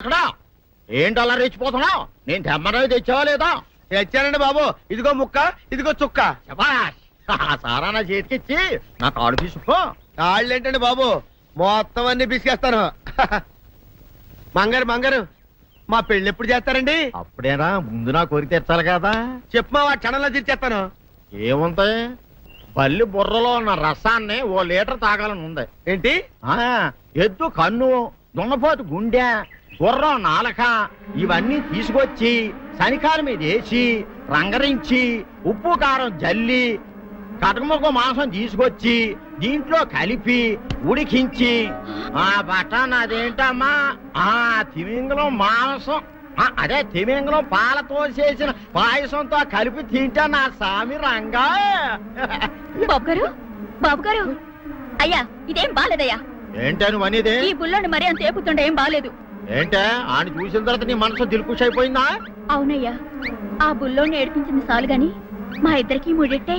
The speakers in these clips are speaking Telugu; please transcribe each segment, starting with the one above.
ఏంటి అలా రెచ్చిపోతున్నావు? నేను తెమ్మనవి తెచ్చావా లేదా? తెచ్చానండి బాబు. ఇదిగో ముక్క, ఇదిగో చుక్క. సారా నా చేతికిచ్చి నా కాడు తీసుకో. కాళ్ళు ఏంటండి బాబు, మొత్తం అన్ని బిసికేస్తాను. మంగారు మా పెళ్ళి ఎప్పుడు చేస్తారండి? అప్పుడేనా, ముందు నా కోరిక తెచ్చాలి కదా. చెప్పు మా క్షణంలో తీర్చేస్తాను. ఏముంటాయి, బల్లి బుర్రలో ఉన్న రసాన్ని 1 లీటర్ తాగాలని ఉంది. ఏంటి? ఎద్దు కన్ను, దున్నపోతు గుండె, గుర్రం నాలక ఇవన్నీ తీసుకొచ్చి శనికాల మీద వేసి రంగరించి ఉప్పు కారం జల్లి కటకముఖ మాంసం తీసుకొచ్చి దీంట్లో కలిపి ఉడికించి బటన్ అదేంటమ్మా తిమింగలం మాంసం అదే తిమింగలం పాలతో చేసిన పాయసంతో కలిపి తింటా నా సామి రంగా. బాబు గారు అయ్యా, ఇదేం బాలేదయ్యా. ఏంటా నువ్వు అనేది? ఈ బుల్లోని మరీ అంత ఏపుతుండే ఏం బాలేదు. ఏంటే ఆయన చూసిన తర్వాత నీ మనసు దిల్కుష్ అయిపోయిందా? అవునయ్యా, ఆ బుల్లోని ఏడిపించింది చాలు గాని మా ఇద్దరికి ముడిట్టే.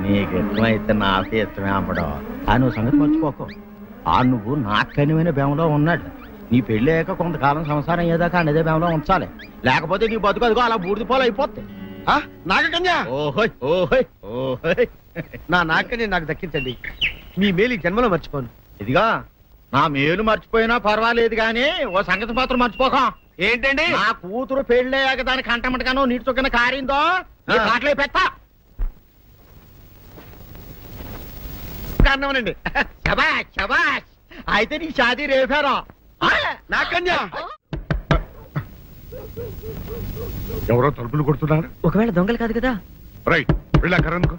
నీకు ఇష్టమైతే నాకే ఇష్టమే అమ్మడం. ఆ నువ్వు సంగతి మర్చిపోకు. ఆ నువ్వు నాకనిమైన బేమలో ఉన్నాడు. నీ పెళ్లి అయ్యాక కొంతకాలం సంసారం అయ్యేదాకా అదే బేమలో ఉంచాలి, లేకపోతే నీ బతుకు అదిగో అలా బూడిద పోలు అయిపోతాయి. నాగకన్యా, ఓహోయ్ ఓహోయ్ ఓహోయ్, నా నాగకన్య నాకు దక్కించండి. మీ మేలు జన్మలో మర్చిపోను. ఇదిగా నా మేలు మర్చిపోయినా పర్వాలేదు గాని ఓ సంగతి మాత్రం మర్చిపోక. ఏంటండి? నా కూతురు పెళ్ళయ్యాక దానికి కంటమటగానో నీటి చొక్కన కారిందో కాట్లే పెట్టా. కారణమనండి. శబాష్ శబాష్, అయితే నీ షాదీ రేపారా? నాగకన్యా, ఎవరో తలుపులు కొడుతున్నారు. ఒకవేళ దొంగలు కాదు కదా? రైట్, వెళ్ళా కరణ్కు.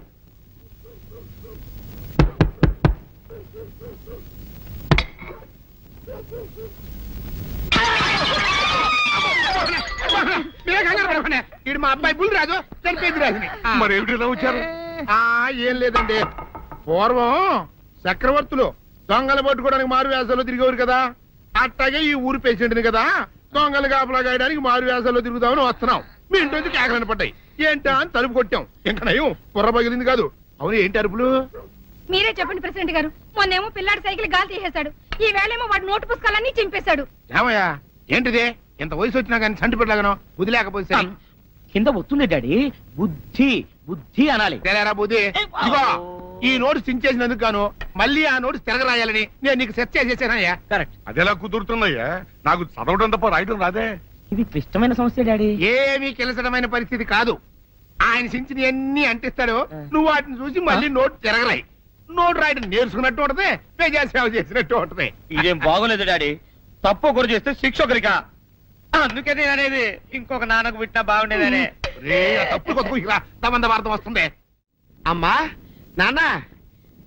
ఇడు మా అబ్బాయి బుల్ రాజు చనిపోయింది రాజుని. మరి ఏమిటి ఇలా వచ్చారు? ఏం లేదండి, పూర్వం చక్రవర్తులు దొంగలు పట్టుకోవడానికి మారు వేసాల్లో తిరిగేవారు కదా. అట్టాగే ఈ ఊరు పేషెంట్ని కదా దొంగలు కాపలా గాయడానికి మారు వేసాల్లో తిరుగుదామని వస్తున్నాం. మీ ఇంటి నుంచి కేకలను పడ్డాయి. ఏంటా అని తలుపు కొట్టాం. ఇంకా నయం బుర్ర పగిలింది కాదు. అవును, ఏంటి అరుపులు? మీరే చెప్పండి ప్రెసిడెంట్ గారు. మొన్నేమో పిల్లాడి సైకిల్ గాలి తీసేశాడు, ఈ వేళేమో వాడి నోటు పుస్తకాలన్నీ చింపేశాడు. ఏమయ్యా, ఏంటిదే? ఇంత వయసు వచ్చినా కానీ సంటి పెట్టలాగనో బుద్ధి లేకపోతే కింద వస్తుంది డాడీ. బుద్ధి బుద్ధి అనాలి. తెలేరా బుద్ధి? ఇదిగో, ఈ నోటు చించేసినందుకు గాను మళ్ళీ ఆ నోటు తిరగరాయాలని నేను నీకు సెట్ చేసేసానయ్యా. కరెక్ట్. అదెలా కుదురుతున్నాయ్యా? నాకు చదవడం తప్ప రాయడం రాదే. ఇది క్లిష్టమైన సమస్య డాడీ. ఏమీ కిలసడమైన పరిస్థితి కాదు. ఆయన చించిన ఎన్ని అంటిస్తాడో నువ్వు వాటిని చూసి మళ్ళీ నోటు తిరగరాయి. నోటు రాయడం నేర్చుకున్నట్టు ఉంటది, ప్రజాసేవ చేసినట్టు ఉంటది. ఇదేం బాగోలేదు డాడీ. తప్పు ఒకరు చేస్తే శిక్ష ఒకరికా? అందుకే నేను అనేది ఇంకొక నాన్నకు పుట్టినా బాగుండేదనే. తప్పు కొద్దు తమంద వార్త వస్తుంది. అమ్మా, నాన్న,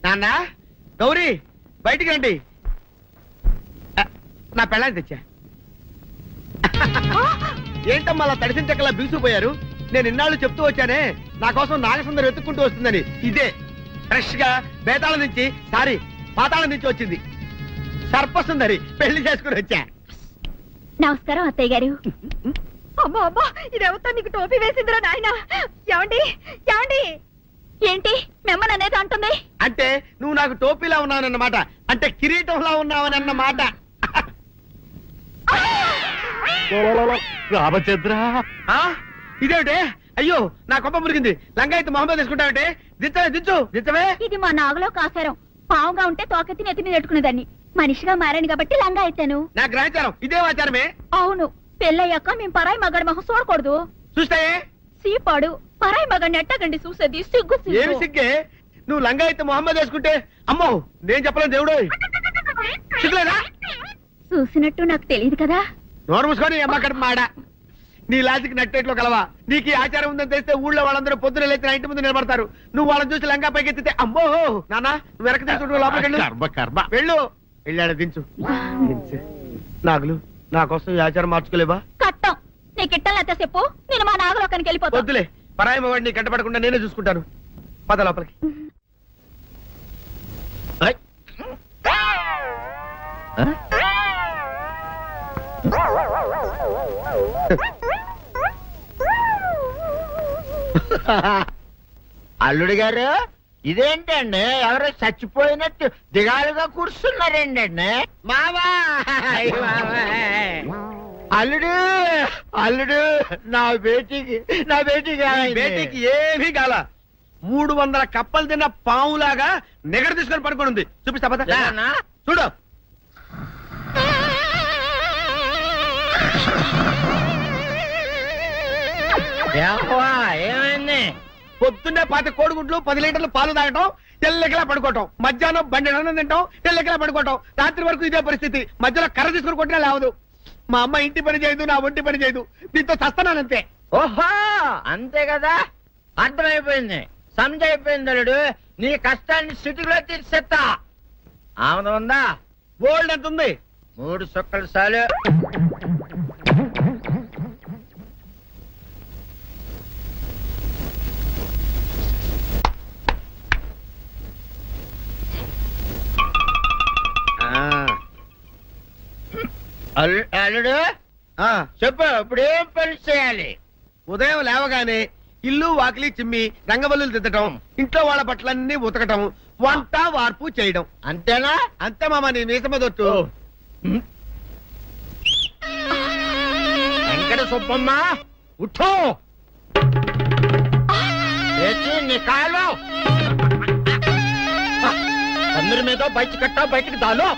నాన్న, గౌరీ బయటికి రండి. నా పెళ్ళాన్ని తెచ్చా. ఏంటమ్మా అలా తడిసిన చెక్కలా బిగుసిపోయారు? నేను ఇన్నాళ్ళు చెప్తూ వచ్చానే నా కోసం నాగసుందరం వెతుక్కుంటూ వస్తుందని. ఇదే ఫ్రెష్ గా బేతాళం నుంచి పాతాళం నుంచి వచ్చింది. సర్పసుందరి పెళ్లి చేసుకుని వచ్చా. నమస్కారం అత్తయ్య గారు. అమ్మా అమ్మా, ఇదేవతో నీకు టోపీ వేసిందిరా నాయన. ఏమండి ఏమండి? ఏంటి మిమ్మల్ని అనేది అంటుంది? అంటే నువ్వు నాకు టోపీలా ఉన్నావనన్నమాట, అంటే కిరీటంలా ఉన్నావనన్నమాట. రామచంద్ర, ఇదేమిటే? అయ్యో, నా కొప్ప మురిగింది. లంగాయత్ మొహమ్మద్ తీసుకుంటావంటే దించవే, దించవే. ఇది మా నాగులో కాసారం. పావుగా ఉంటే తోకెత్తి నెత్తిని నెట్టుకునేదాన్ని. మనిషిగా మారాను కాబట్టి లంగా అయితాను. నా గ్రహచారం ఇదే ఆచారమే. అవును, పెళ్ళయ్యాక మేము పరాయి మగాడి మొహం చూడకూడదు. చూస్తాయే సీపాడు పరాయి మగాడిని ఎట్టగండి చూసేది. సిగ్గు ఏమి సిగ్గే? నువ్వు లంగాయత్ మొహమ్మద్ వేసుకుంటే అమ్మో నేను చెప్పలేను దేవుడు. సిగ్గులేదా? చూసినట్టు నాకు తెలియదు కదా. నోరు మూసుకొని అమ్మ కడుపు మాడ. నీ లాజిక్ నట్టేట్లో కలవా? నీకు ఈ ఆచారం ఉందని తెలిస్తే ఊళ్ళో వాళ్ళందరూ పొద్దున లేచిన ఇంటి ముందు నిలబడతారు. నువ్వు వాళ్ళని చూసి లంగా పైకి ఎత్తితే అమ్మో నాన్న నువ్వు వెనక తీసుకుంటూ లోపలికి వెళ్ళు. వెళ్ళాడు, దించు. నాగులు, నా కోసం ఈ ఆచారం మార్చుకోలేవా? కట్టం నీకు ఇట్టలేత చెప్పు, నేను మా నాగలోకానికి వెళ్ళిపోతా. వద్దులే, పరాయి వాడిని కంటపడకుండా నేనే చూసుకుంటాను. పద లోపలికి. అల్లుడు గారు, ఇదేంటండి ఎవరో చచ్చిపోయినట్టు దిగాలుగా కూర్చున్నారండి. మావా అల్లుడు అల్లుడు నా బేటీకి బేటీకి ఏమీ కాల 300 కప్పలు తిన్న పావులాగా నిగడ తీసుకొని పడుకొని ఉంది. చూపిస్తా పద. చూడు. ఏమైంది? పొద్దున్నే 10 కోడిగుడ్లు 10 లీటర్లు పాలు తాగటం, తెల్లకిలా పడుకోవటం, మధ్యాహ్నం బండి అన్నం తింటాం, తెల్లకిలా పడుకోవటం, రాత్రి వరకు ఇదే పరిస్థితి. మధ్యలో కర్ర తీసుకుని కొట్టినా లేవదు. మా అమ్మ ఇంటి పని చేయదు, నా ఒంటి పని చేయదు. దీంతో చస్తున్నానంతే. ఓహో అంతే కదా, అర్థమైపోయింది, సమజైపోయింది అల్లుడు. నీ కష్టాన్ని సిటీలో తీర్చేస్తా. ఆమె ఉందా? గోల్డ్ ఎంత ఉంది? 3 సుక్కలు చాలు. అల్లుడు చెప్పు, ఇప్పుడు ఏం పని చేయాలి? ఉదయం లేవగానే ఇల్లు వాకిలి చిమ్మి రంగవల్లులు దిద్దటం, ఇంట్లో వాళ్ళ బట్టలన్నీ ఉతకటం, వంట వార్పు చేయడం. అంతేనా? అంతే మామ, నీ మీసమదొట్టు. వెంకట సుబ్బమ్మ ఉఠో, లేచి నీ కాలు అందరి మీద బయట కట్ట, బయటకు దాలో.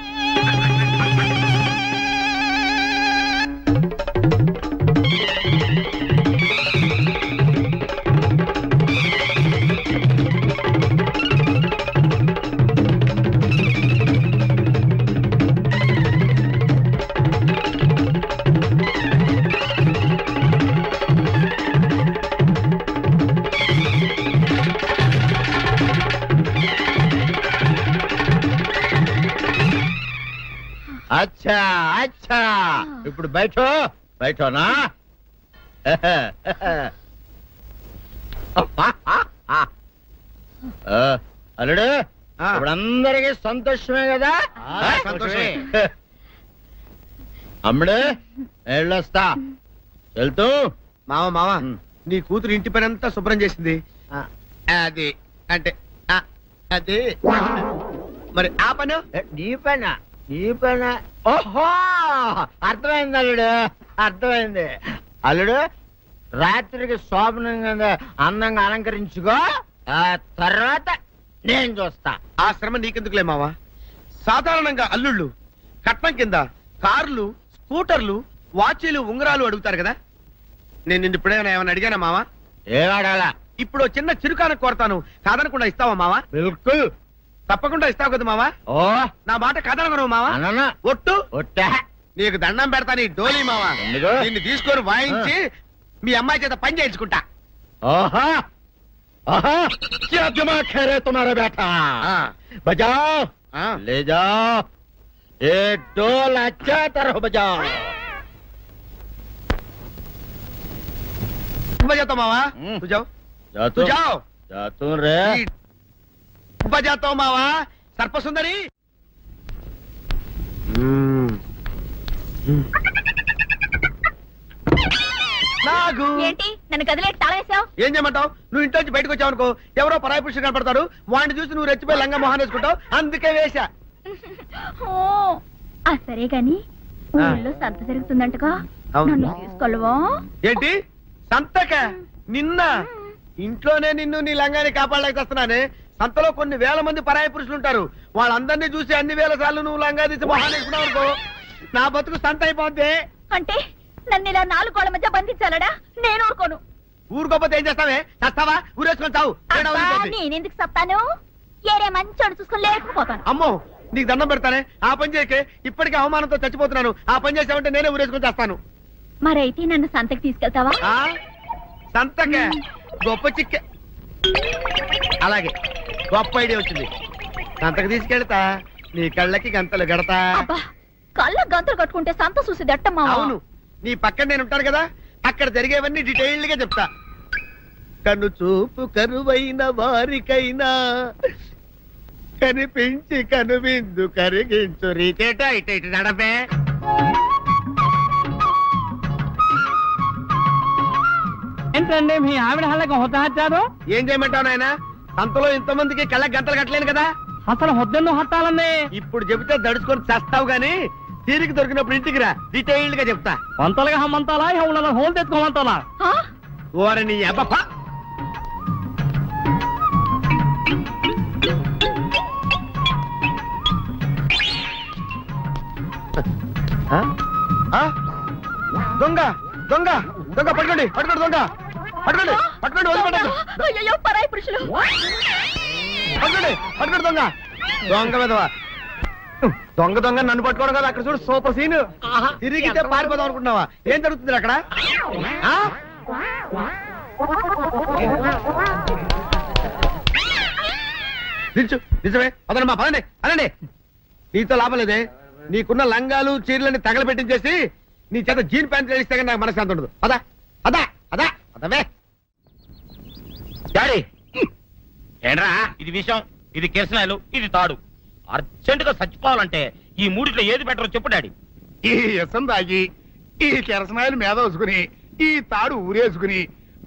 అచ్చా అచ్చా, ఇప్పుడు బయటనా? అల్లుడు ఇప్పుడు అందరికీ సంతోషమే కదా? సంతోషమే. అమ్ముడు వెళ్ళొస్తా, వెళ్తూ. మామ నీ కూతురు ఇంటి పని అంతా శుభ్రం చేసింది. అది అంటే అది మరి ఆ పను నీ పైన ఓహో అర్థమైంది అల్లుడు, అర్థమైంది. అల్లుడు రాత్రికి శోభనంగా అందంగా అలంకరించుకో, ఆ తర్వాత నేను చూస్తా. ఆ శ్రమ నీకెందుకులే మావా. సాధారణంగా అల్లుళ్ళు కట్నం కింద కార్లు, స్కూటర్లు, వాచీలు, ఉంగరాలు అడుగుతారు కదా. నేను నిన్ను ఇప్పుడేమైనా ఏమైనా అడిగానా మావా? ఏవాడాలా? ఇప్పుడు చిన్న చిరుకాన కోరతాను, కాదనకుండా ఇస్తావా మావా? బిల్కుల్ తప్పకుండా ఇస్తావు కదా మావా. ఓ నా మాట కాదనగను మావా. అన్న ఒట్టు ఒట్టా నీకు దండం పెడతా నీ డోలీ మావా. ఎందుకు? దీన్ని తీసుకొని వాయించి మీ అమ్మాయి చేత పని చేయించుకుంటా. ओहा आहा क्या दिमाग है रे तुम्हारा बेटा बजाओ ले जाओ ये डोल अच्छा तरह बजाओ बजाता मावा तू जाओ तू जाओ जातू रे बजाता हूँ मावा सर्प सुंदरी నాగు ఏంటి నన్ను గదిలేకి తాళేసావు? ఏం చేయమంటావు? నువ్వు ఇంట్లో నుంచి బయటకు వచ్చావు అనుకో, ఎవరో పరాయి పురుషుడు కనపడతాడు, వాడిని చూసి నువ్వు రెచ్చిపోయి లంగా మొహాన్ని వేసుకుంటావు, అందుకే వేశా. సరే గాని ఊళ్ళో సంత జరుగుతుందంటగా, నన్ను తీసుకెళ్ళవా? ఏంటి సంతక? నిన్న ఇంట్లోనే నిన్ను నీ లంగాన్ని కాపాడలేకొస్తున్నానే. సంతలో కొన్ని వేల మంది పరాయి పురుషులు ఉంటారు, వాళ్ళందరినీ చూసి అన్ని వేల సార్లు నువ్వు లంగా తీసి మొహాన్ని వేసుకున్నావు అనుకో, నా బతుకు సంత అయిపోద్ది. అంటే నన్ను ఇలా 4 గోళ్ల మధ్య బంధించాలడా? నేను ఊరుకోను. ఊరుకోపోతే ఏం చేస్తావే? చస్తావా? ఊరేసుకొని చావు. నేనెందుకు చెప్తాను? ఏరే మంచోడు చూసుకొని లేకపోతాను. అమ్మో నీకు దండం పెడతానే, ఆ పని చేయకే. ఇప్పటికే అవమానంతో చచ్చిపోతున్నాను, ఆ పని చేసావంటే నేనే ఊరేసుకొని చేస్తాను. మరైతే నన్ను సంతకి తీసుకెళ్తావా? సంతకే గొప్ప చిక్కే. అలాగే గొప్ప ఐడియా వచ్చింది. సంతకు తీసుకెళ్తా, నీ కళ్ళకి గంతలు గడతా. కళ్ళ గంతలు కట్టుకుంటే సంత చూసి దట్టమ్మా. అవును, నీ పక్కన నేను ఉంటాను కదా, అక్కడ జరిగేవన్నీ డీటెయిల్డ్ గా చెప్తా. కను చూపు కరువైన వారికైనా కనిపించి కనువిందు కరిగించు రీకేట ఇటు ఇటు నడపే. ఏంటండి మీ ఆవిడ హళ్ళకి హొత్తహచ్చారు? ఏం చేయమంటావు నాయన? సంతలో ఇంతమందికి కళ్ళకి గంటలు కట్టలేను కదా. అసలు హొద్దెన్ను హత్తాలండి. ఇప్పుడు చెబితే దడుచుకొని చస్తావు గాని తీరికి దొరికినప్పుడు ఇంటికి రా, డీటెయిల్డ్ గా చెప్తా. మంతలుగా హమ్మంతాలా హోళ్ళ హోల్ తెచ్చుకోమంతాలా ఆ? ఓరి నీ అబ్బ దొంగ దొంగ దొంగ పట్టుకోండి పట్టుకోండి దొంగ పట్టుకోండి పట్టుకోండి వదిలిపెట్టండి అయ్యయ్యో, పరాయి పురుషులు. పట్టుకోండి పట్టుకోండి దొంగ దొంగ విధవా దొంగ దొంగ నన్ను పట్టుకోవడం కదా. అక్కడ చూడు సూపర్ సీన్. తిరిగితే పారిపోదాం అనుకుంటున్నావా? ఏం జరుగుతుంది అక్కడ? ఆ? నిల్చు నిజమే పదండి పదండి అనండి. నీతో లాభం లేదే. నీకున్న లంగాలు చీరలని తగలబెట్టించేసి నీ చేత జీన్ ప్యాంట్ వేస్తే కానీ నాకు మనశ్శాంతి ఉండదు. అదా అదా అదా అదవే డాడీ ఏంట్రా ఇది విషయం, ఇది కిరసనాయలు, ఇది తాడు. అర్జెంట్ గా చచ్చిపోవాలంటే ఈ మూడిట్లో ఏది బెటరో చెప్పు డాడీ. ఈ ఎసం తాగి ఈ కెరసనాయలు మీద వేసుకుని ఈ తాడు ఊరేసుకుని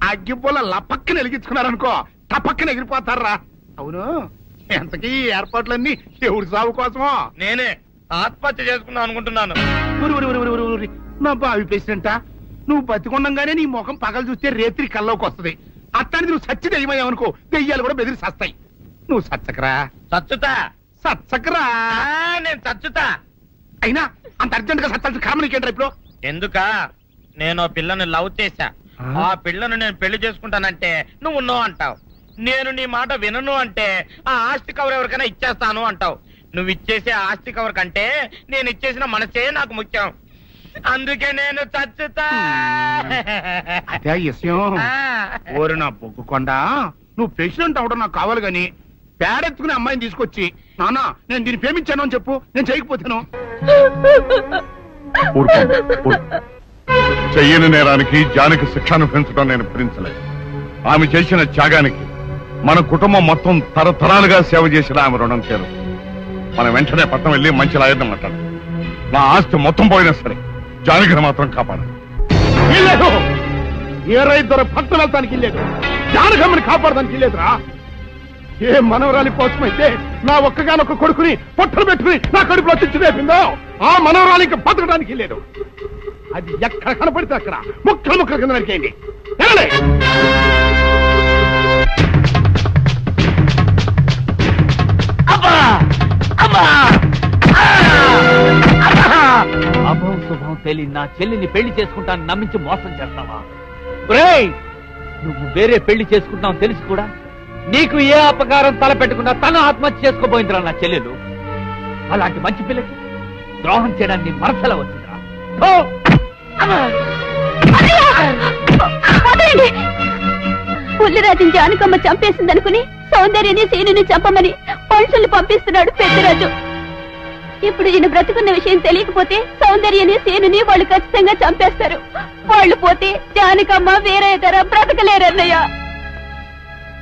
అగ్గిపూల లపక్కన వెలిగించుకున్నారనుకో టపక్కన ఎగిరిపోతారా. అవును, ఎంతకీ ఈ ఏర్పాట్లన్నీ ఎవరి సాగు కోసమో? నేనే ఆత్మహత్య చేసుకుందాం అనుకుంటున్నాను. ఊరి ఊరి ఊరి ఊరి ఊరి నా బావి పేసినంట. నువ్వు బతికొండంగానే నీ ముఖం పగలు చూస్తే రేత్రి కల్లోకి వస్తుంది. అత్తానికి నువ్వు సచ్చి దెయ్యమయ్యావనుకో దెయ్యాలు కూడా బెదిరి సస్తాయి. నువ్వు సచ్చకరా చచ్చుతా సచ్చకరా. నేను చచ్చుతా. అయినా అంత అర్జెంట్ గా సత్తాల్సిన కర్మ నీకేంట్రా ఇప్పుడు? ఎందుక నేను పిల్లను లవ్ చేశా. ఆ పిల్లను నేను పెళ్లి చేసుకుంటానంటే నువ్వు నో అంటావు. నేను నీ మాట వినను అంటే ఆ ఆస్తి కవర్ ఎవరికైనా ఇచ్చేస్తాను అంటావు. నువ్వు ఇచ్చేసే ఆస్తి కవర్ కంటే నేను ఇచ్చేసిన మనసే నాకు ముఖ్యం. అందుకే నేను చచ్చుతా. అదే విషయం. ఓరి నా బొగ్గుకొండ, నువ్వు ప్రెసిడెంట్ అవడం నాకు కావాలి గాని పేడెత్తుకునే అమ్మాయిని తీసుకొచ్చి నానా నేను దీన్ని ప్రేమించాను అని చెప్పు. నేను చేయకపోతాను. చెయ్యని నేరానికి జానికి శిక్షను పెంచడం నేను భరించలేదు. ఆమె చేసిన త్యాగానికి మన కుటుంబం మొత్తం తరతరాలుగా సేవ చేసిన ఆమె రుణం చేరు. మనం వెంటనే పట్టణం వెళ్ళి మంచి లాయర్ని మాట్లాడు. నా ఆస్తి మొత్తం పోయినా సరే జానకిని మాత్రం కాపాడు. ఇల్లేదు ఏ రైతు భక్తులు వెళ్తానికి ఇల్లేదు. జానకమ్మని కాపాడడానికి ఇల్లేదురా. ఏ మనవరాలి కోసమైతే నా ఒక్కగానొక్క కొడుకుని పొట్టలు పెట్టుకుని నా కడుపులో తెచ్చి రేపిందో ఆ మనవరాలికి బతకడానికి లేదు. అది ఎక్కడ కనపడితే అక్కడ ముక్కలు ముక్కలు కింద నరికేయండి. అభం శుభం తెలియ నా చెల్లిని పెళ్లి చేసుకుంటాను నమ్మించి మోసం చేస్తావా? ఒరేయ్, నువ్వు వేరే పెళ్లి చేసుకుంటావు తెలిసి కూడా నీకు ఏ అపకారం తలపెట్టకుండా తను ఆత్మహత్య చేసుకోబోయిందిరా నా చెల్లెలు. అలాంటి మంచి పిల్లకి ద్రోహం చేయడానికి మనసులో వచ్చిందిరా. పుల్లిరాజుని జానకమ్మ చంపేసిందనుకుని సౌందర్యని సీనుని చంపమని మనుషుల్ని పంపిస్తున్నాడు పెద్దరాజు. ఇప్పుడు ఈయన బ్రతుకున్న విషయం తెలియకపోతే సౌందర్యని సీనుని వాళ్ళు ఖచ్చితంగా చంపేస్తారు. వాళ్ళు పోతే జానకమ్మ వేరే ధర బ్రతకలేరన్నయ్య.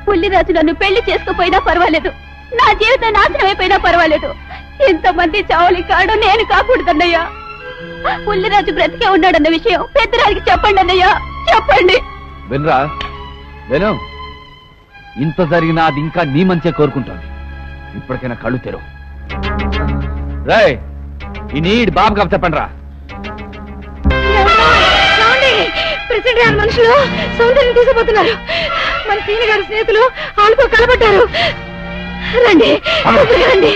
పుల్లిరాజు నన్ను పెళ్లి చేసుకోపోయినా పర్వాలేదు, నా జీవితం నాశనం అయిపోయినా పర్వాలేదు. ఇంతమంది చావులి కాడు నేను కాకూడదన్నయ్యా. పుల్లిరాజు బ్రతికే ఉన్నాడన్న విషయం పెద్దరాజుకి చెప్పండి అన్నయ్యా, చెప్పండి. వినరా విను, ఇంత జరిగినా అది ఇంకా నీ మంచిగా కోరుకుంటాను. ఇప్పటికైనా కళ్ళు తెరవు. రేయ్, ఈ నీడ్ బాబు కప్ చెప్పండి రా. ప్రెసిడెంట్ గారి మనుషులు సౌందర్యం తీసుకుపోతున్నారు. మన సీని గారి స్నేహితులు ఆళ్ళతో కలబడ్డారు. రండి రండి.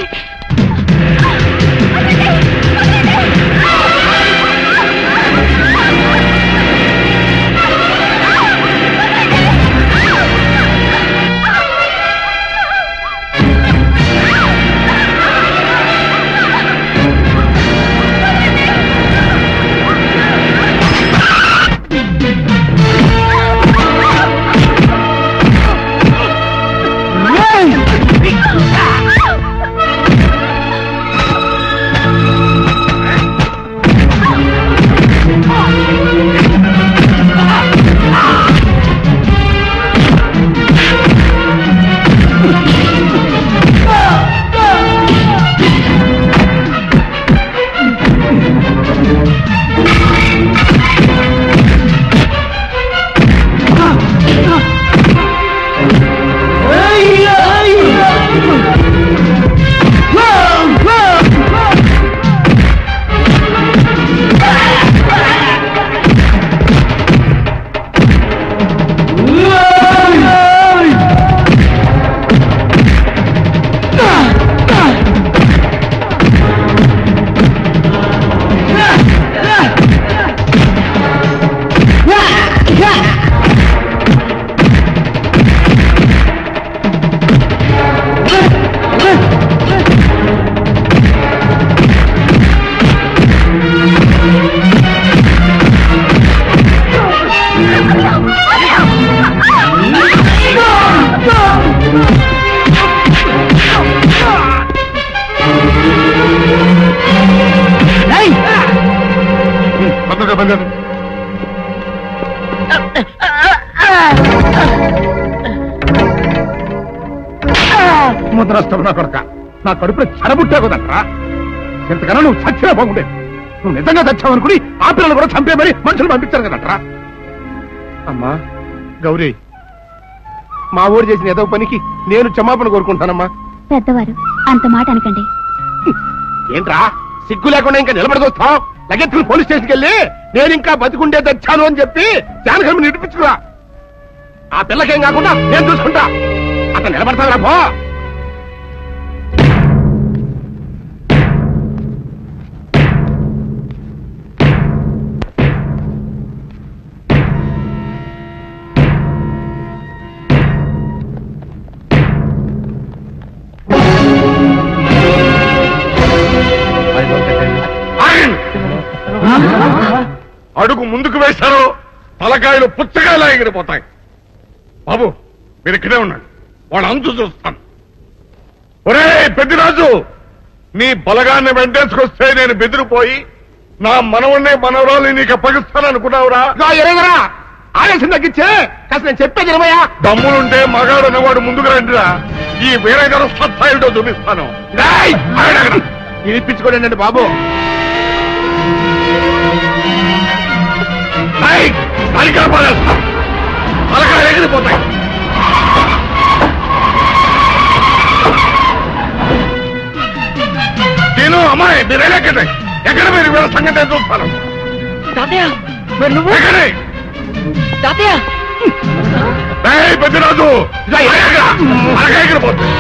ముద్రష్టం నా కొడక, నా కడుపులో చెడబుట్టే కదట్రా. ఇంతకన్నా నువ్వు చచ్చినా బాగుండేది. నువ్వు నిజంగా చచ్చావనుకుని ఆ పిల్లలు కూడా చంపేమని మనుషులు పంపించారు కదట్రా. అమ్మా గౌరీ, మా ఊరు చేసిన ఏదో పనికి నేను క్షమాపణ కోరుకుంటానమ్మా. పెద్దవారు అంత మాట అనకండి. ఏంట్రా సిగ్గు లేకుండా ఇంకా నిలబడదొస్తావు? లగెత్తుకుని పోలీస్ స్టేషన్కి వెళ్ళి నేను ఇంకా బతికుండే తెచ్చాను అని చెప్పి జానకమ్మ నిడిపించుకురా. ఆ పిల్లకేం కాకుండా నేను చూసుకుంటా. అతను నిలబడతావురా పో. అడుగు ముందుకు వేశారు, తలకాయలు పుచ్చకాయలా ఎగిరిపోతాయి. బాబు మీరు ఇక్కడే ఉన్నాడు, వాళ్ళ అంతు చూస్తాను. ఒరే పెద్దిరాజు, నీ బలగాన్ని వెంటేసుకొస్తే నేను బెదిరిపోయి నా మనవణ్ణి మనవరాలు నీకు అప్పగిస్తాననుకున్నావురా? ఎరగరా ఆవేశం తగ్గించే కాస్త నేను చెప్పేది ఇరవయా. దమ్ములుంటే మగాడు అనేవాడు ముందుకు రండిరా. ఈ వీరగర సత్తాయుడో చూపిస్తాను. ఇప్పించుకోండి బాబు. తలకాయలు ఎగిరిపోతాయి. నేను అమ్మాయి మీరు ఎక్కడే ఎక్కడ మీరు వీళ్ళ సంగతి నేను చూస్తాను. ఎక్కడే పెద్దరాజు ఎగిరిపోతుంది.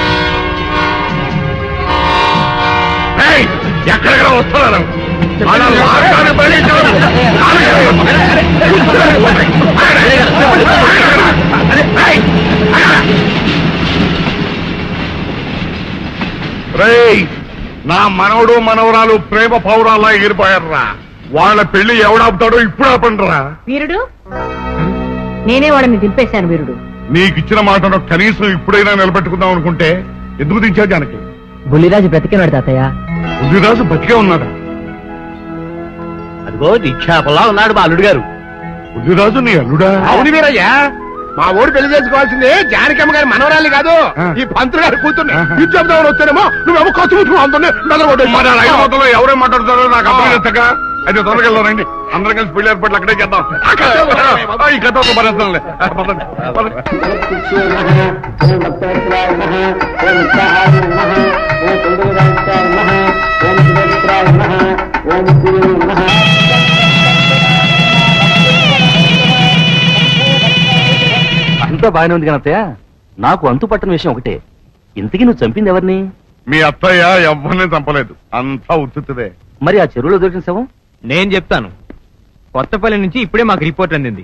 ఎక్కడెక్కడ వస్తున్నారు నా మనవడు మనవరాలు ప్రేమ పౌరాలా ఎగిరిపోయారా. వాళ్ళ పెళ్లి ఎవడాపుతాడో ఇప్పుడు ఆపండిరా. వీరుడు, నేనే వాళ్ళని దింపేశాను. వీరుడు, నీకిచ్చిన మాటను కనీసం ఇప్పుడైనా నిలబెట్టుకుందాం అనుకుంటే ఎందుకు దించా జానకి? బుల్లిరాజు బ్రతికినాడు తాతయ్య. బుద్ధిరాజు బతికే ఉన్నాడా? అదిగో నిక్షేపంలా ఉన్నాడు మా అల్లుడు గారు. బుద్ధిరాజు నీ అల్లుడా? అవును వీరయ్యా, మా ఊరు పెళ్లి చేసుకోవాల్సింది జానకమ్మ గారి మనవరాలి కాదు, ఈ పంతులు గారి కూతుర్ని. ఇది చెప్దామని వస్తేనేమో నువ్వేమో ఖర్చు మరి ఆ రైలు మొత్తంలో ఎవరేం మాట్లాడుతారో నాకు అర్థం చేస్తాక. అయితే త్వరగా వెళ్ళారండి, అందరం కలిసి పెళ్లి ఏర్పాట్లు అక్కడే చేద్దాం. ఈ కథ ఒక భరిస్తాంలే. అంతా బాగానే ఉంది కానీ అత్తయ్య, నాకు అంతు పట్టని విషయం ఒకటే. ఇంతకీ నువ్వు చంపింది ఎవరిని? మీ అత్తయ్య ఎవరిని చంపలేదు, అంతా ఉత్తుదే. మరి ఆ చెరువులో దొరికిన శవం? నేను చెప్తాను. కొత్తపల్లి నుంచి ఇప్పుడే మాకు రిపోర్ట్ అందింది.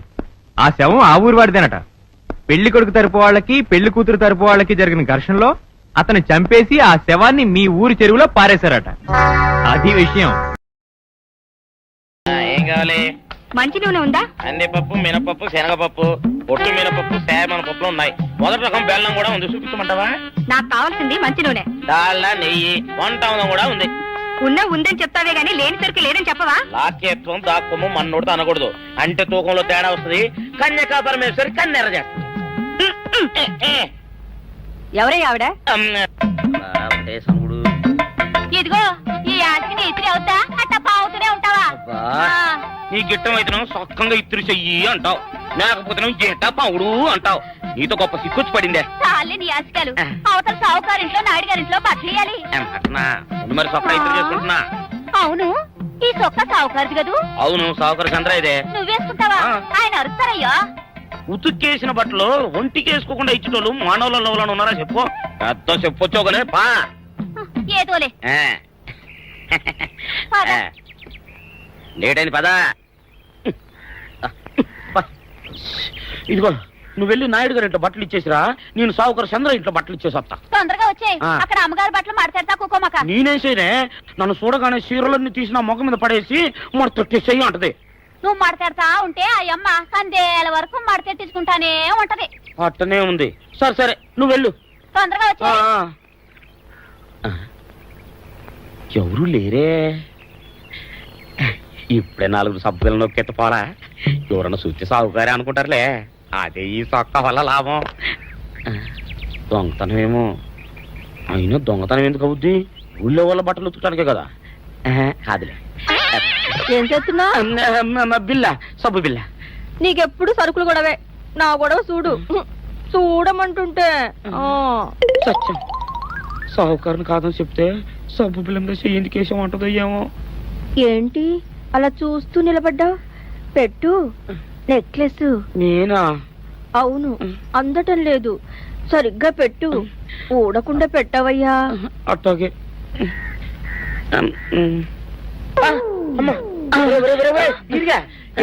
ఆ శవం ఆ ఊరు వాడిదేనట. పెళ్లి కొడుకు తరపు వాళ్ళకి పెళ్లి కూతురు తరపు వాళ్ళకి జరిగిన ఘర్షణలో అతను చంపేసి ఆ శవాన్ని మీ ఊరి చెరువులో పారేశారట. అది విషయం. ఏం కావాలి? మంచి నూనె ఉందా? కందిపప్పు, మినపప్పు, శనగపప్పు, పొట్టు మినపప్పు, సేమన పప్పులు ఉన్నాయి. మొదటి రకం బెల్లం కూడా ఉంది, చూపించమంటావా? నాకు కావాల్సింది మంచి నూనె. డాల్డా, నెయ్యి, వంట కూడా ఉంది. ఉందని చెప్తావే గానీ లేని సరికి లేదని చెప్పవా? లాక్యత్వం దాక్కుము మన్నోడు అనకూడదు, అంటే తూకంలో తేడా వస్తుంది. కన్యకా పరమేశ్వరి కన్నెర చేస్తుంది. ఎవరే ఆవిడ? సముడు ఇదిగో ఈ ఆటకి నీ ఇస్త్రీ అవుతా అట్ట పావుతూనే ఉంటావా? నీ గిట్టం అయితే సొక్కంగా ఇత్తురు చెయ్యి అంటావు, లేకపోతే గిట్ట పావుడు అంటావు. నీతో గొప్ప సిక్కుచ్చి పడిందే. చాలే నీ ఆశకాలు. అవతల సావుకారింట్లో నాయుడు గారింట్లో బట్టలేయాలి. మరి సొక్క ఇత్తురు చేసుకుంటున్నా. అవును, ఈ సొక్క సావుకారిది కదూ? అవును, సావుకారు చంద్ర ఇదే. నువ్వేసుకుంటావా? ఆయన అరుస్తారయ్యా. ఉతుక్కేసిన బట్టలు ఒంటికేసుకోకుండా ఇచ్చేటోళ్ళు మానవులలో ఉన్నారా చెప్పు. పెద్ద చెప్పొచ్చావుగానే పా. ఏదోలే లేట్ అయింది పదా. ఇదిగో నువ్వు వెళ్ళి నాయుడు గారి ఇంట్లో బట్టలు ఇచ్చేసిరా, నేను సావుకారు చంద్ర ఇంట్లో బట్టలు ఇచ్చేసి వస్తా. తొందరగా వచ్చాయి. అక్కడ అమ్మగారి బట్టలు మాడతాడతా కుకోమక. నేనేం చేయనే, నన్ను చూడగానే చీరలన్నీ తీసి నా ముఖం మీద పడేసి మడతెట్టేసేయి అంటది. నువ్వు మాడతాడతా ఉంటే ఆ అమ్మ కందేల వరకు మడతెట్టించుకుంటానే ఉంటది. అట్టనే ఉంది. సరే సరే నువ్వు వెళ్ళు. తొందరగా వచ్చా. ఎవరు లేరే. ఇప్పుడే 4 సబ్బులు నొక్కెత్త పోరా, ఎవరన్నా చూస్తే సాగుకారే అనుకుంటారులే. అదే ఈ సొక్క వల్ల లాభం. దొంగతనం ఏమో, అయినా దొంగతనం ఎందుకు అవుద్ది? ఊళ్ళో వాళ్ళ బట్టలు ఉతుకడానికే కదా. కాదులే. ఏం చేస్తున్నా? బిల్ల, సబ్బు బిల్ల. నీకెప్పుడు సరుకులు గొడవే. నా గొడవ చూడు. చూడమంటుంటే సత్యం, సాహుకారుని కాదని చెప్తే సబ్బు బిల్ల మీద చెయ్యి ఎందుకు వేసామంటుందో ఏమో. ఏంటి అలా చూస్తూ నిలబడ్డావు? పెట్టు. నెక్లెస్. నేనా? అవును, అందటం లేదు. సరిగ్గా పెట్టు. ఊడకుండా పెట్టవయ్యా. అట్టాగే.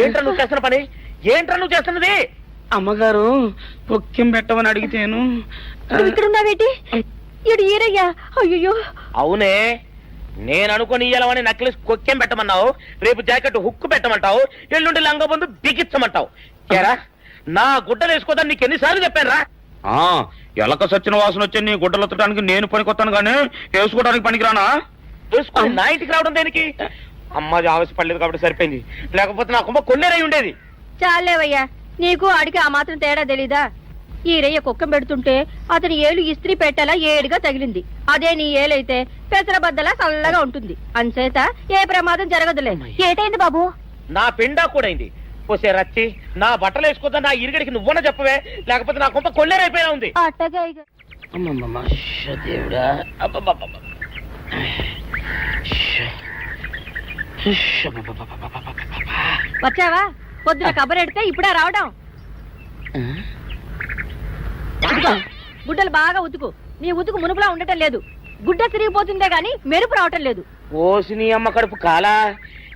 ఏంట్రా నువ్వు చేస్తున్న పని? ఏంట్రా నువ్వు చేస్తున్నది? అమ్మగారు పొక్కెం పెట్టమని అడిగితేను. ఇక్కడున్నావేటి? ఇడు ఈరయ్యా. అయ్యో. అవునే, నేను అనుకుని ఇయ్యాలని నక్లెస్ కొక్కెం పెట్టమన్నావు, రేపు జాకెట్ హుక్కు పెట్టమంటావు, ఎల్లుండి లంగబందు బిగించమంటావు. కేరా నా గుడ్డలు వేసుకోదాన్ని నీకు ఎన్నిసార్లు చెప్పాను రా? ఎలక సచ్చిన వాసన వచ్చి నీ గుడ్డలు ఎత్తడానికి నేను పనికొత్తాను గానీ వేసుకోవడానికి పనికిరానా? వేసుకుని నా ఇంటికి రావడం దేనికి? అమ్మాది ఆవేశపడలేదు కాబట్టి సరిపోయింది, లేకపోతే నా కుమ్మ కొల్లేరై ఉండేది. చాలేవయ్యా, నీకు అడిగి ఆ మాత్రం తేడా తెలీదా? ఈరయ్య కుక్కం పెడుతుంటే అతని ఏలు ఇస్త్రీ పెట్టేలా ఏడుగా తగిలింది. అదే నీ ఏలైతే పెసరబద్దలా చల్లగా ఉంటుంది. అంచేత ఏ ప్రమాదం జరగదులే. ఏటైంది బాబు? నా పిండా కూడా అయింది. పోసే రచ్చి, నా బట్టలు వేసుకోద్దా నా ఇరుగడికి నువ్వన చెప్పవే, లేకపోతే నా కొంత కొల్లేరైపోయినా ఉంది. అట్టగా దేవుడా. వచ్చావా? పొద్దున కబరెడితే ఇప్పుడే రావడం. గుడ్డలు బాగా ఉతుకు. నీ ఉతుకు మునుపులా ఉండటం లేదు. గుడ్డ తిరిగిపోతుందే గాని మెరుపు రావటం లేదు. ఓసి నీ అమ్మ కడుపు కాలా,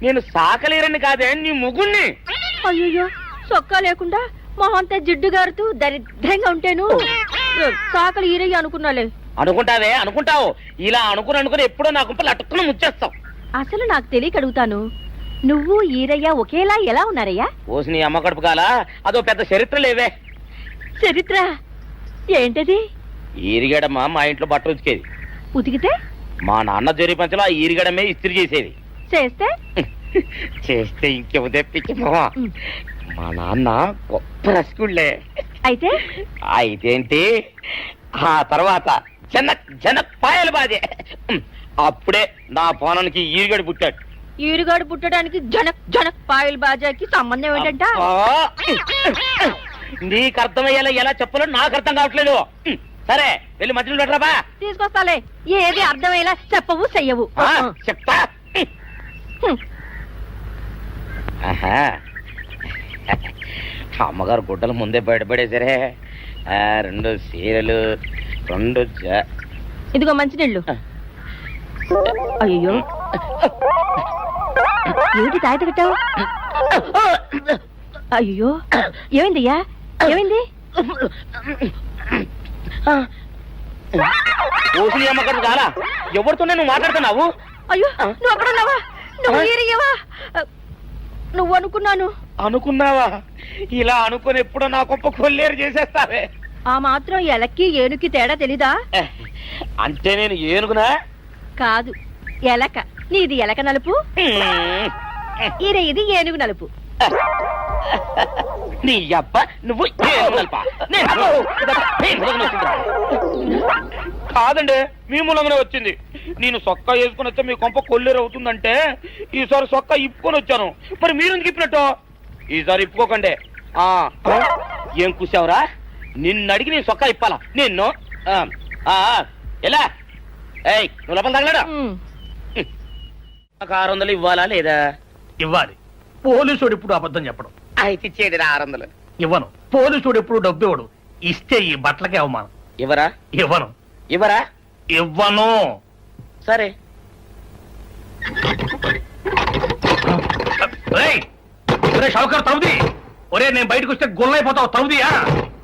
నేను సాకలేరని కాదే నీ ముగ్గుణ్ణి. అయ్యో, సొక్కా లేకుండా మొహంతా జిడ్డు గారుతూ దరిద్రంగా ఉంటేను సాకలు ఈరయ్య అనుకున్నాలే. అనుకుంటావే, అనుకుంటావు. ఇలా అనుకుని ఎప్పుడో నా గుంపలు అటుక్కుని ముచ్చేస్తావు. అసలు నాకు తెలియక అడుగుతాను, నువ్వు ఈరయ్య ఒకేలా ఎలా ఉన్నారయ్యా? ఓసి నీ అమ్మ కడుపు కాలా, అదో పెద్ద చరిత్ర లేవే. చరిత్ర ఏంటది? ఈరిగడమ్మ మా ఇంట్లో బట్టలు ఉతికేది. ఉతికితే మా నాన్న జరి పంచలో ఆ ఈరిగడమే ఇస్త్రీ చేసేది. చేస్తే చేస్తే ఇంకేమో తెప్పించమా. మా నాన్న గొప్ప రసికుళ్ళే. అయితే అయితేంటి, ఆ తర్వాత జనక్ పాయలు బాధే. అప్పుడే నా పోనానికి ఈరిగడు పుట్టాడు. ఈరుగాడు పుట్టడానికి జనక్ పాయల్ బాజాకి సంబంధం ఏంటంట? నీకు అర్థమయ్యేలా ఎలా చెప్పాలో నాకు అర్థం కావట్లేదు. సరే వెళ్ళి మధ్యలో పెట్టరాబా. తీసుకొస్తాలే. ఏది అర్థమయ్యేలా చెప్పవు చెయ్యవు. చెప్తా. అమ్మగారు గుడ్డలు ముందే బయటపడేసరే. 2 చీరలు, 2 ఇదిగో మంచినీళ్ళు. అయ్యో, ఏమిటి తాయిత కట్టావు? అయ్యో, ఏమైందయ్యా? ఏమైంది? ఓసిని అమ్మగారు చాలా ఎవరితోనే నువ్వు మాట్లాడుతున్నావు? అయ్యో, నువ్వు అక్కడున్నావా? నువ్వు ఈరయ్యవా? నువ్వు అనుకున్నావా? ఇలా అనుకుని ఎప్పుడో నా గొప్ప కొల్లేరు చేసేస్తావే. ఆ మాత్రం ఎలక్కి ఏనుకి తేడా తెలీదా? అంటే నేను ఏనుగునా? కాదు, ఎలక. నీది ఎలక నలుపు, ఈరయ్యది ఏనుగు నలుపు. నీ అబ్బ నువ్వు కాదండి, మీ మూలంగానే వచ్చింది. నేను సొక్కా వేసుకుని వచ్చా మీ కొంప కొల్లేరు అవుతుందంటే ఈసారి సొక్కా ఇప్పుకొని వచ్చాను. మరి మీరు ఎందుకు ఇప్పినట్టు? ఈసారి ఇప్పుకోకండి. ఏం కూసావురా? నిన్ను అడిగి నేను సొక్కా ఇప్పాలా? నిన్ను ఎలా? ఏయ్, నువ్వు లోపల తగలడా? 600 ఇవ్వాలా లేదా? ఇవ్వాలి. పోలీసుడు ఇప్పుడు అబద్ధం చెప్పడం. అయితే ఇచ్చేది 600. ఇవ్వను. పోలీసుడు ఎప్పుడు డబ్బు ఇవ్వడు. ఇస్తే ఈ బట్టలకే అవమానం. ఇవ్వరా? ఇవ్వను. ఇవ్వను. సరే. షౌకర్ తలుపుది. ఒరే, నేను బయటకు వస్తే గొల్లైపోతావు. తలుపుదియా?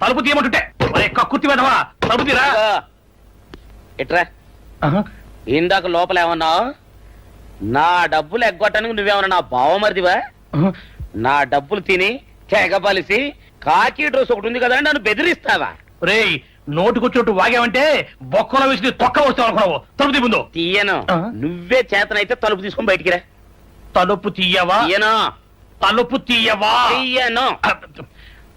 తలుపు తీయమంటుంటే ఒరే కక్కుర్తి వెదవా, తలుపుదిరా. ఇట్రా. ఇందాక లోపల ఏమన్నావు? నా డబ్బులు ఎగ్గొట్టడానికి నువ్వేమన్నా నా బావమరిదివా? నా డబ్బులు తిని తెగబలిసి కాకి డ్రెస్ ఒకటి ఉంది కదా నన్ను బెదిరిస్తావా? రేయ్, నోటుకొచ్చినట్టు వాగావంటే బొక్కలో వేసి తొక్క వస్తావు అనుకున్నావు. తలుపు తీ ముందు. తీయను. నువ్వే చేతనైతే తలుపు తీసుకొని బయటికి రా. తలుపు తీయవా? తీయను. తలుపు తీయవా? తీయను.